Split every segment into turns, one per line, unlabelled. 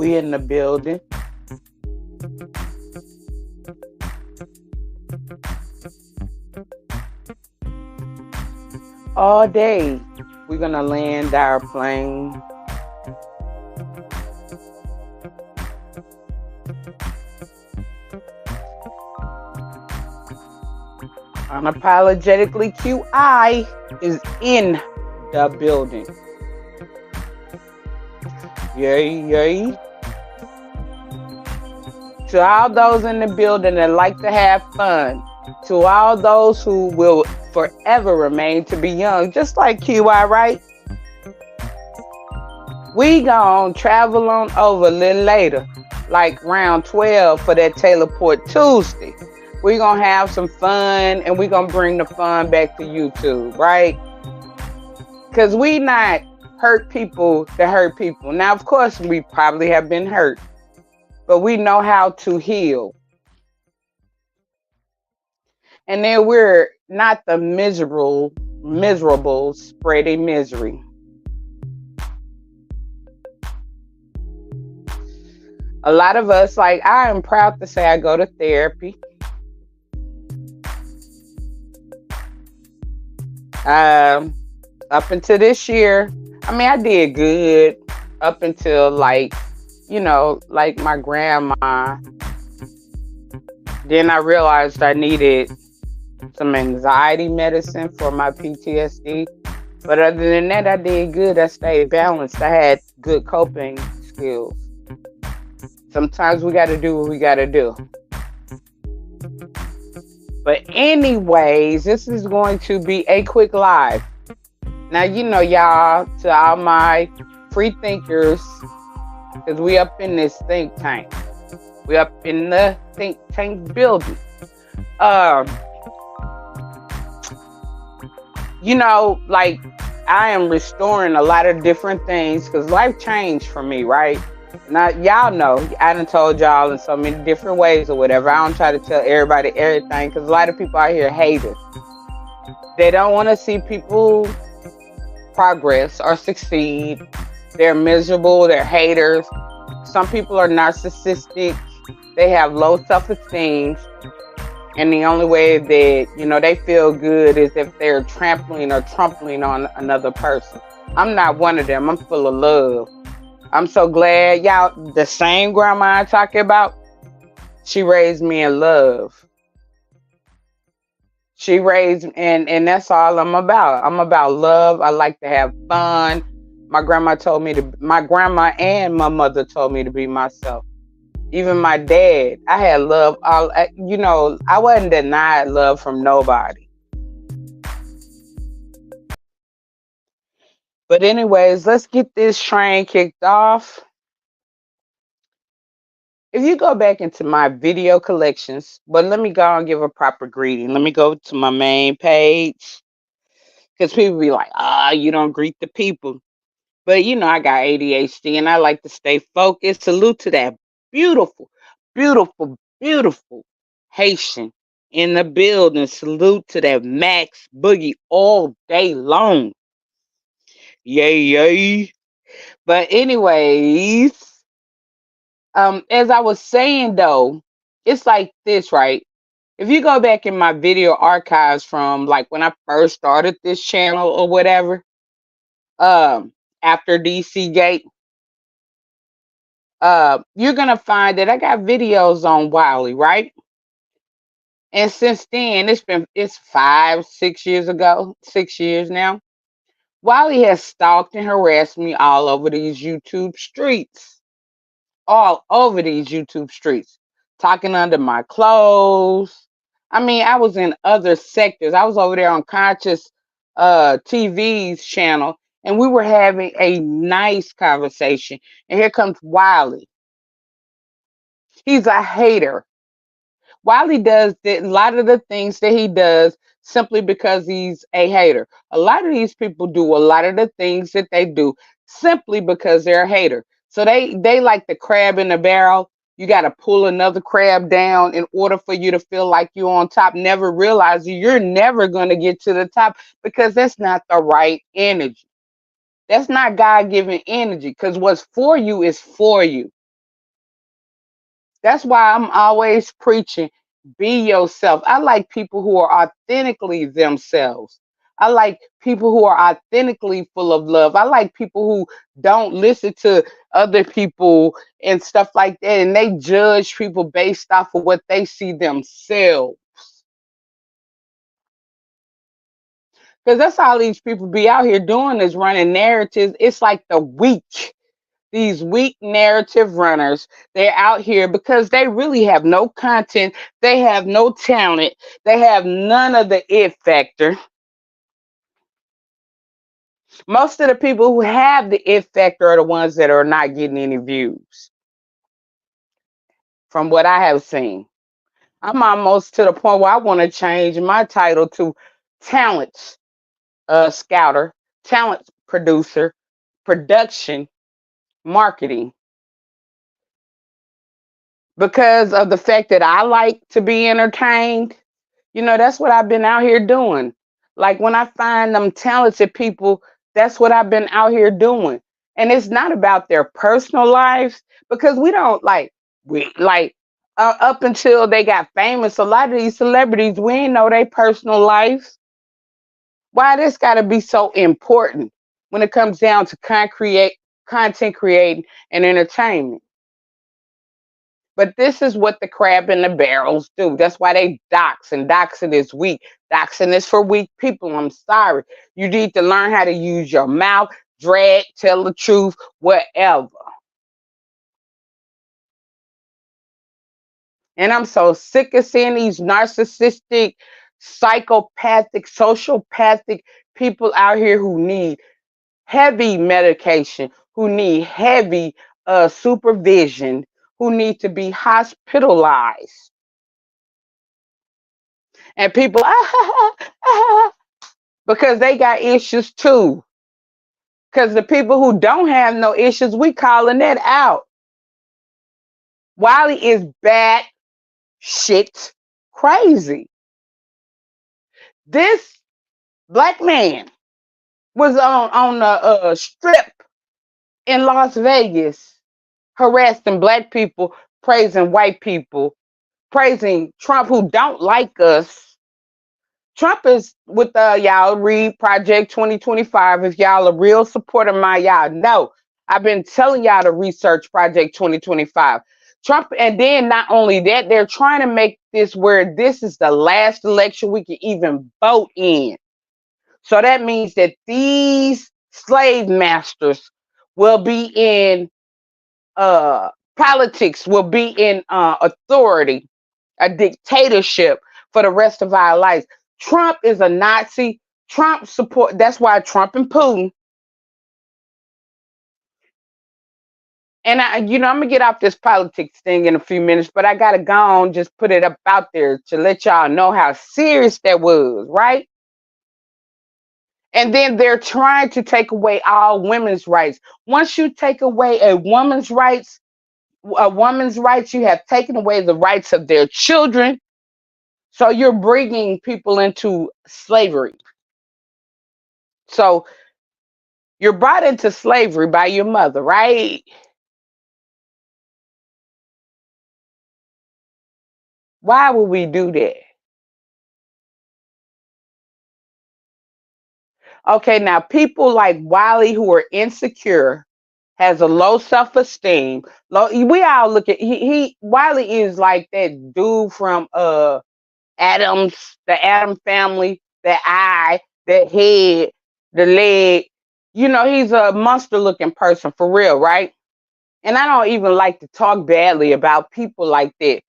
We in the building. All day, we're gonna land our plane. Unapologetically QI is in the building. Yay, yay. To all those in the building that like to have fun, to all those who will forever remain to be young, just like QI, right? We gon' travel on over a little later, like round 12 for that Taylor Port Tuesday. We gonna have some fun and we gonna bring the fun back to YouTube, right? Cause we not hurt people that hurt people. Now, of course, we probably have been hurt, but we know how to heal. And then we're not the miserable spreading misery. A lot of us, like, I am proud to say I go to therapy. Up until this year, I mean, I did good up until like my grandma. Then I realized I needed some anxiety medicine for my PTSD. But other than that, I did good. I stayed balanced. I had good coping skills. Sometimes we got to do what we got to do. But anyways, this is going to be a quick live. Now, y'all, to all my free thinkers, because we up in this think tank. We up in the think tank building. Like, I am restoring a lot of different things because life changed for me, right? Now, y'all know, I done told y'all in so many different ways or whatever. I don't try to tell everybody everything because a lot of people out here hate it. They don't want to see people progress or succeed. They're miserable. They're haters. Some people are narcissistic. They have low self-esteem. And the only way that, they feel good is if they're trampling or trampling on another person. I'm not one of them. I'm full of love. I'm so glad, y'all, the same grandma I'm talking about, she raised me in love. She raised, and that's all I'm about. I'm about love. I like to have fun. My grandma and my mother told me to be myself. Even my dad, I had love. I wasn't denied love from nobody. But anyways, let's get this train kicked off. If you go back into my video collections, but let me go and give a proper greeting. Let me go to my main page. Because people be like, you don't greet the people. But, I got ADHD and I like to stay focused. Salute to that beautiful, beautiful, beautiful Haitian in the building. Salute to that Max Boogie all day long. Yay, yay. But anyways, as I was saying though, it's like this, right? If you go back in my video archives from like when I first started this channel or whatever, after DC Gate, you're gonna find that I got videos on Wiley, right? And since then, it's 6 years ago, 6 years now. Wiley has stalked and harassed me all over these YouTube streets. All over these YouTube streets. Talking under my clothes. I mean, I was in other sectors. I was over there on Conscious TV's channel, and we were having a nice conversation. And here comes Wiley. He's a hater. Wiley does a lot of the things that he does simply because he's a hater. A lot of these people do a lot of the things that they do simply because they're a hater. So they like the crab in the barrel. You got to pull another crab down in order for you to feel like you're on top, never realizing you're never going to get to the top because that's not the right energy. That's not God-given energy because what's for you is for you. That's why I'm always preaching, be yourself. I like people who are authentically themselves. I like people who are authentically full of love. I like people who don't listen to other people and stuff like that, and they judge people based off of what they see themselves. Because that's all these people be out here doing, is running narratives. It's like the weak, these weak narrative runners. They're out here because they really have no content. They have no talent. They have none of the it factor. Most of the people who have the it factor are the ones that are not getting any views, from what I have seen. I'm almost to the point where I want to change my title to talent scouter, talent producer, production, marketing, because of the fact that I like to be entertained. That's what I've been out here doing. Like when I find them talented people, that's what I've been out here doing. And it's not about their personal lives, because we don't up until they got famous, a lot of these celebrities, we ain't know their personal lives. Why this got to be so important when it comes down to content creating and entertainment? But this is what the crab in the barrels do. That's why they dox, and doxing is weak. Doxing is for weak people. I'm sorry. You need to learn how to use your mouth, drag, tell the truth, whatever. And I'm so sick of seeing these narcissistic, psychopathic, sociopathic people out here who need heavy medication, who need heavy supervision, who need to be hospitalized. And people, because they got issues too. Because the people who don't have no issues, we calling that out. Wiley is bad shit crazy. This black man was on the strip in Las Vegas, harassing black people, praising white people, praising Trump, who don't like us. Trump is with y'all read Project 2025. If y'all a real supporter of mine, y'all know I've been telling y'all to research Project 2025. Trump, and then not only that, they're trying to make this where this is the last election we can even vote in. So that means that these slave masters will be in politics, will be in authority, a dictatorship for the rest of our lives. Trump is a Nazi. Trump support. That's why Trump and Putin. And I'm gonna get off this politics thing in a few minutes, but I gotta go on, just put it up out there to let y'all know how serious that was, right? And then they're trying to take away all women's rights. Once you take away a woman's rights, you have taken away the rights of their children. So you're bringing people into slavery. So you're brought into slavery by your mother, right? Why would we do that? Okay, now people like Wiley who are insecure, has a low self-esteem. We all look at he Wiley is like that dude from Adams, the Adam family, the eye, the head, the leg. He's a monster looking person for real, right? And I don't even like to talk badly about people like that.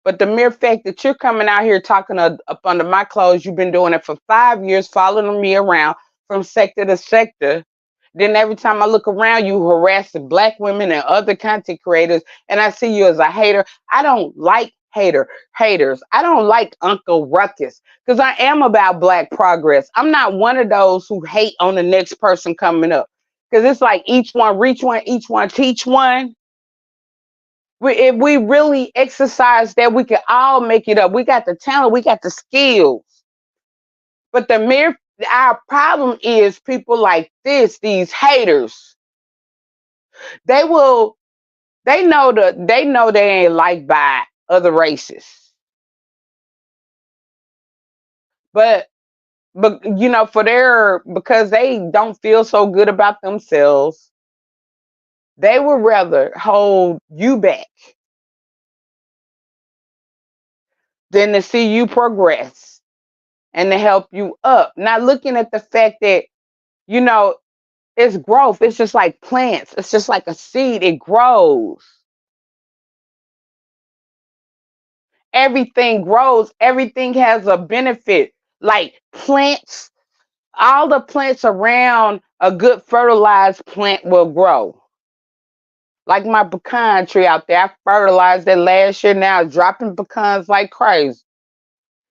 But the mere fact that you're coming out here talking up under my clothes, you've been doing it for 5 years, following me around from sector to sector. Then every time I look around, you harassing black women and other content creators, and I see you as a hater. I don't like haters. I don't like Uncle Ruckus, because I am about black progress. I'm not one of those who hate on the next person coming up, because it's like each one reach one, each one teach one. If we really exercise that, we can all make it up. We got the talent, we got the skills. But our problem is people like this, these haters. They will They know they ain't liked by other races. But for their because they don't feel so good about themselves, they would rather hold you back than to see you progress and to help you up. Not looking at the fact that, you know, it's growth. It's just like plants. It's just like a seed. It grows. Everything grows. Everything has a benefit. Like plants, all the plants around a good fertilized plant will grow. Like my pecan tree out there, I fertilized it last year. Now it's dropping pecans like crazy.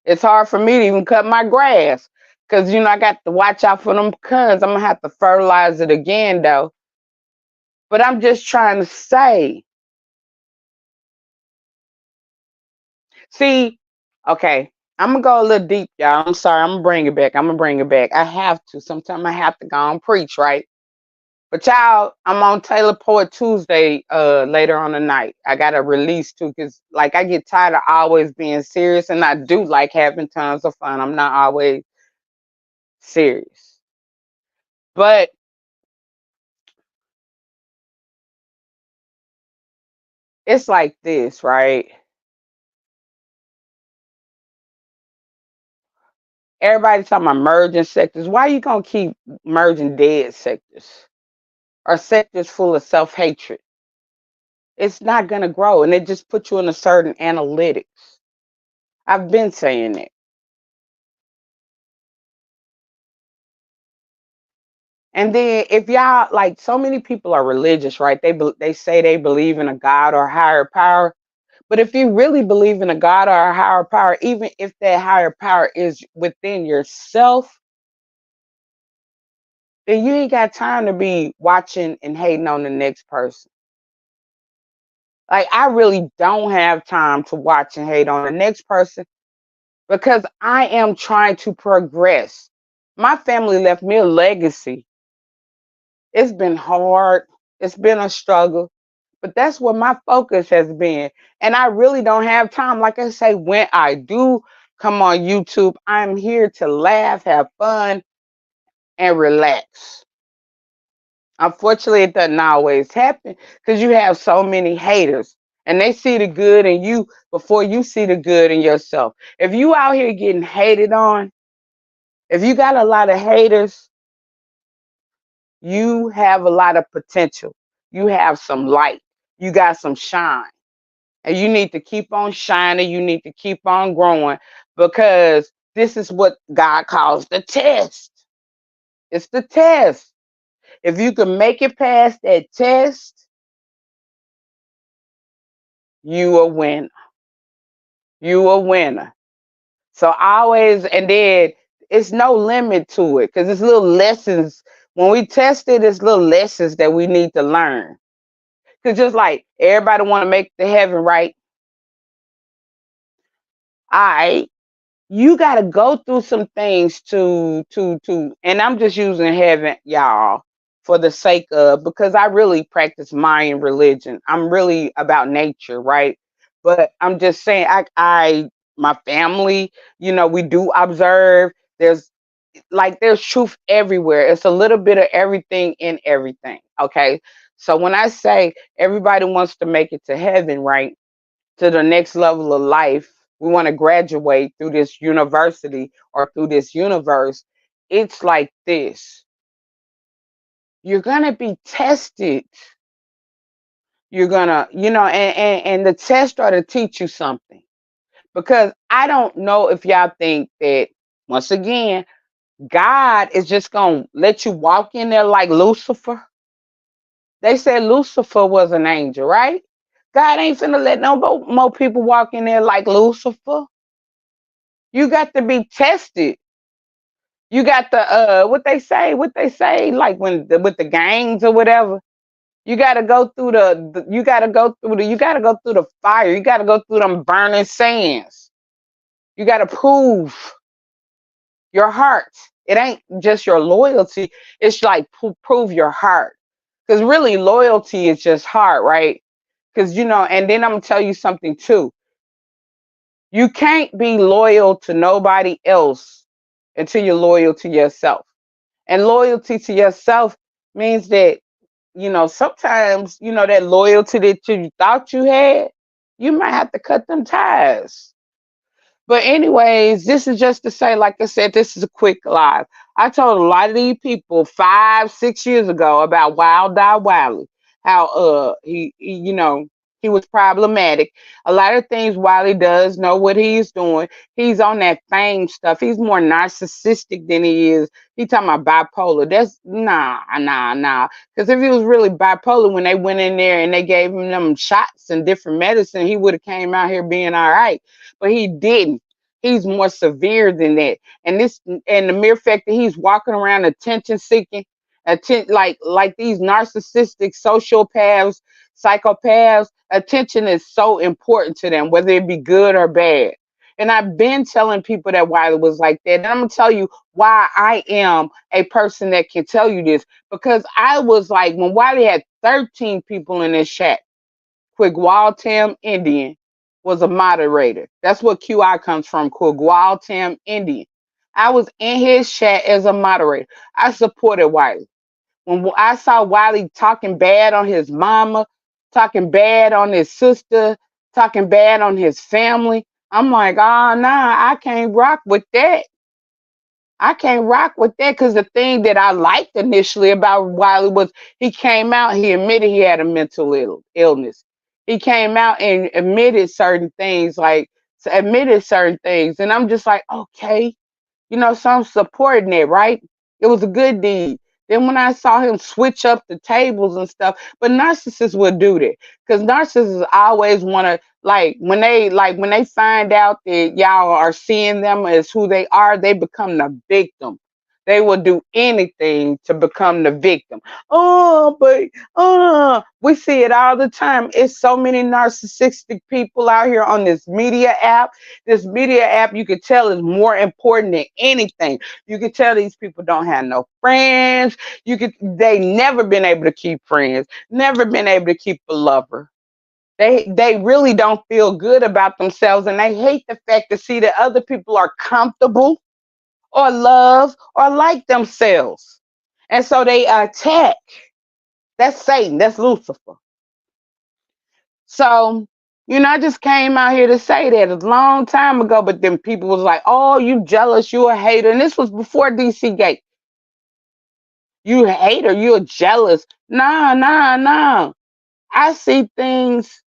It's hard for me to even cut my grass because I got to watch out for them pecans. I'm gonna have to fertilize it again though. But I'm just trying to say, see, okay, I'm gonna go a little deep, y'all. I'm sorry, I'm gonna bring it back. I'm gonna bring it back. I have to. Sometimes I have to go and preach, right? But y'all, I'm on Taylor Poet Tuesday later on the night. I got to release too because like I get tired of always being serious and I do like having tons of fun. I'm not always serious. But it's like this, right? Everybody talking about merging sectors. Why you gonna keep merging dead sectors or sectors full of self-hatred? It's not gonna grow and it just puts you in a certain analytics. I've been saying it. And then if y'all like so many people are religious, right? They say they believe in a God or higher power. But if you really believe in a God or a higher power, even if that higher power is within yourself, then you ain't got time to be watching and hating on the next person. Like I really don't have time to watch and hate on the next person because I am trying to progress. My family left me a legacy. It's been hard. It's been a struggle. But that's where my focus has been. And I really don't have time. Like I say, when I do come on YouTube, I'm here to laugh, have fun, and relax. Unfortunately, it doesn't always happen because you have so many haters and they see the good in you before you see the good in yourself. If you out here getting hated on, if you got a lot of haters, you have a lot of potential. You have some light. You got some shine. And you need to keep on shining. You need to keep on growing because this is what God calls the test. It's the test. If you can make it past that test, you a winner. You a winner. So always, and then it's no limit to it because it's little lessons. When we test it, it's little lessons that we need to learn. Because just like everybody want to make the heaven right, I you got to go through some things to and I'm just using heaven, y'all, for the sake of because I really practice Mayan religion. I'm really about nature, right? But I'm just saying I my family, we do observe. There's truth everywhere. It's a little bit of everything in everything, okay? So when I say everybody wants to make it to heaven, right? To the next level of life, we want to graduate through this university or through this universe. It's like this. You're going to be tested. You're going to, and the test are to teach you something. Because I don't know if y'all think that, once again, God is just going to let you walk in there like Lucifer. They said Lucifer was an angel, right? God ain't finna let no more people walk in there like Lucifer. You got to be tested. You got the what they say like with the gangs or whatever. You got to go through the fire. You got to go through them burning sands. You got to prove your heart. It ain't just your loyalty. It's like prove your heart. Cuz really loyalty is just heart, right? Because, and then I'm going to tell you something too. You can't be loyal to nobody else until you're loyal to yourself. And loyalty to yourself means that, sometimes, that loyalty that you thought you had, you might have to cut them ties. But anyways, this is just to say, like I said, this is a quick live. I told a lot of these people 5, 6 years ago about Wild Die Wiley, how he was problematic. A lot of things Wiley does know what he's doing. He's on that fame stuff. He's more narcissistic than he is. He talking about bipolar. That's nah. Because if he was really bipolar, when they went in there and they gave him them shots and different medicine, he would have came out here being all right. But he didn't. He's more severe than that. And the mere fact that he's walking around attention seeking, like these narcissistic sociopaths, psychopaths, attention is so important to them, whether it be good or bad. And I've been telling people that Wiley was like that. And I'm gonna tell you why I am a person that can tell you this. Because I was like, when Wiley had 13 people in his chat, Quigwaltam Indian was a moderator. That's what QI comes from, Quigwaltam Indian. I was in his chat as a moderator. I supported Wiley. When I saw Wiley talking bad on his mama, talking bad on his sister, talking bad on his family, I'm like, oh, nah, I can't rock with that. I can't rock with that because the thing that I liked initially about Wiley was he came out, he admitted he had a mental illness. He came out and admitted certain things, and I'm just like, okay, so I'm supporting it, right? It was a good deed. Then when I saw him switch up the tables and stuff, but narcissists will do that because narcissists always want to when they find out that y'all are seeing them as who they are, they become the victim. They will do anything to become the victim. Oh, but we see it all the time. It's so many narcissistic people out here on this media app. This media app, you could tell, is more important than anything. You could tell these people don't have no friends. They never been able to keep friends, never been able to keep a lover. They really don't feel good about themselves, and they hate the fact to see that other people are comfortable or love or like themselves. And so they attack. That's Satan. That's Lucifer. So, I just came out here to say that a long time ago, but then people was like, oh, you jealous, you a hater. And this was before DC Gate. You a hater, you're jealous. Nah. I see things.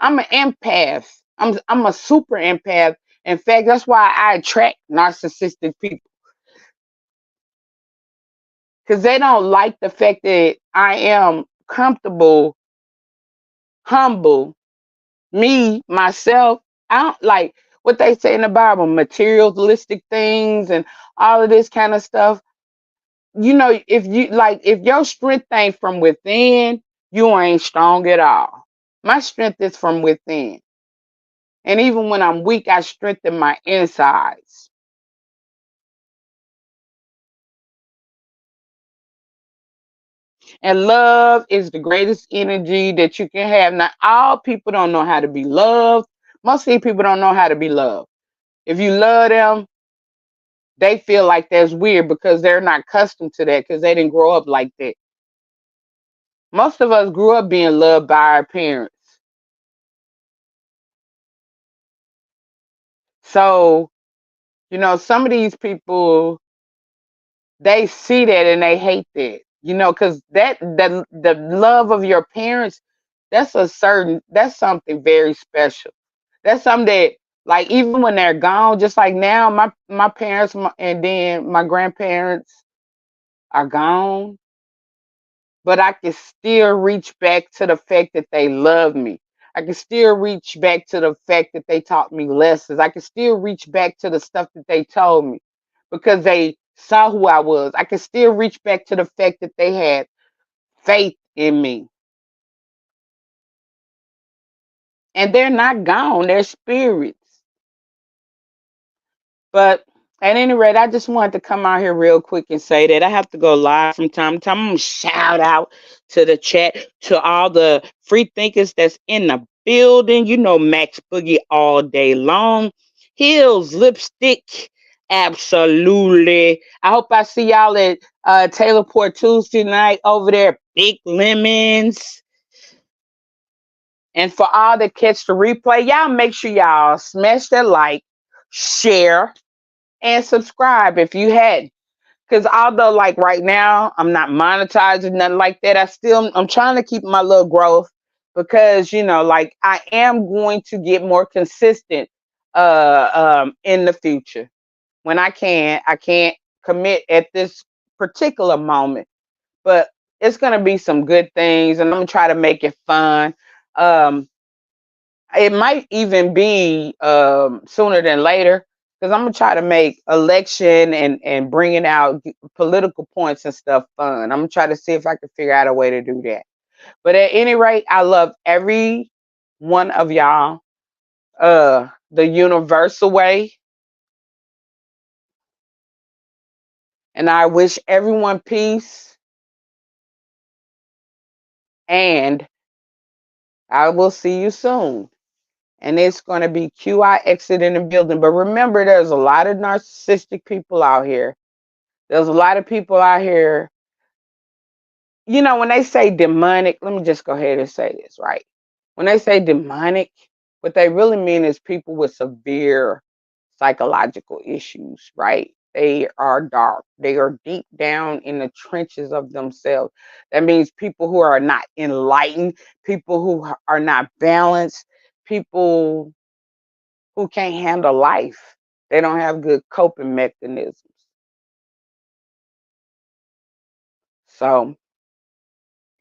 I'm an empath. I'm a super empath. In fact, that's why I attract narcissistic people. Because they don't like the fact that I am comfortable, humble, me, myself. I don't like what they say in the Bible, materialistic things and all of this kind of stuff. If your strength ain't from within, you ain't strong at all. My strength is from within. And even when I'm weak, I strengthen my insides. And love is the greatest energy that you can have. Now, all people don't know how to be loved. Most of these people don't know how to be loved. If you love them, they feel like that's weird because they're not accustomed to that because they didn't grow up like that. Most of us grew up being loved by our parents. So, some of these people, they see that and they hate that, because the love of your parents, that's something very special. That's something that, like, even when they're gone, just like now, my parents and then my grandparents are gone, but I can still reach back to the fact that they love me. I can still reach back to the fact that they taught me lessons. I can still reach back to the stuff that they told me because they saw who I was. I can still reach back to the fact that they had faith in me. And they're not gone, they're spirits. But At any rate, I just wanted to come out here real quick and say that I have to go live from time to time. I'm gonna shout out to the chat, to all the free thinkers that's in the building. You know, Max Boogie all day long. Heels, lipstick, absolutely. I hope I see y'all at Taylor Port Tuesday night over there. Big Lemons. And for all that catch the replay, y'all make sure y'all smash that like, share, and subscribe if you hadn't. Because although like right now I'm not monetizing nothing like that, I'm trying to keep my little growth, because like I am going to get more consistent in the future. When I can't commit at this particular moment, but it's gonna be some good things, and I'm gonna try to make it fun. Um, it might even be sooner than later, because I'm gonna try to make election and bringing out political points and stuff fun. I'm gonna try to see if I can figure out a way to do that. But at any rate, I love every one of y'all the universal way, and I wish everyone peace, and I will see you soon. And it's going to be QI exit in the building. But remember, there's a lot of narcissistic people out here. There's a lot of people out here. When they say demonic, let me just go ahead and say this, right? When they say demonic, what they really mean is people with severe psychological issues, right? They are dark. They are deep down in the trenches of themselves. That means people who are not enlightened, people who are not balanced, people who can't handle life. They don't have good coping mechanisms. So,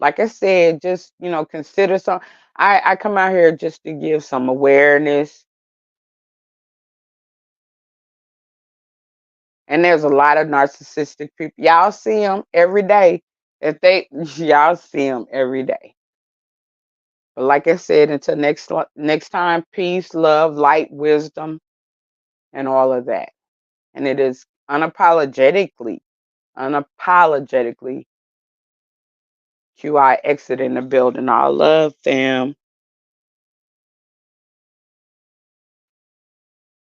like I said, just consider some. I come out here just to give some awareness, and there's a lot of narcissistic people. Y'all see them every day. If they, y'all see them every day. But like I said, until next time, peace, love, light, wisdom, and all of that. And it is unapologetically QI exit in the building. All love, fam.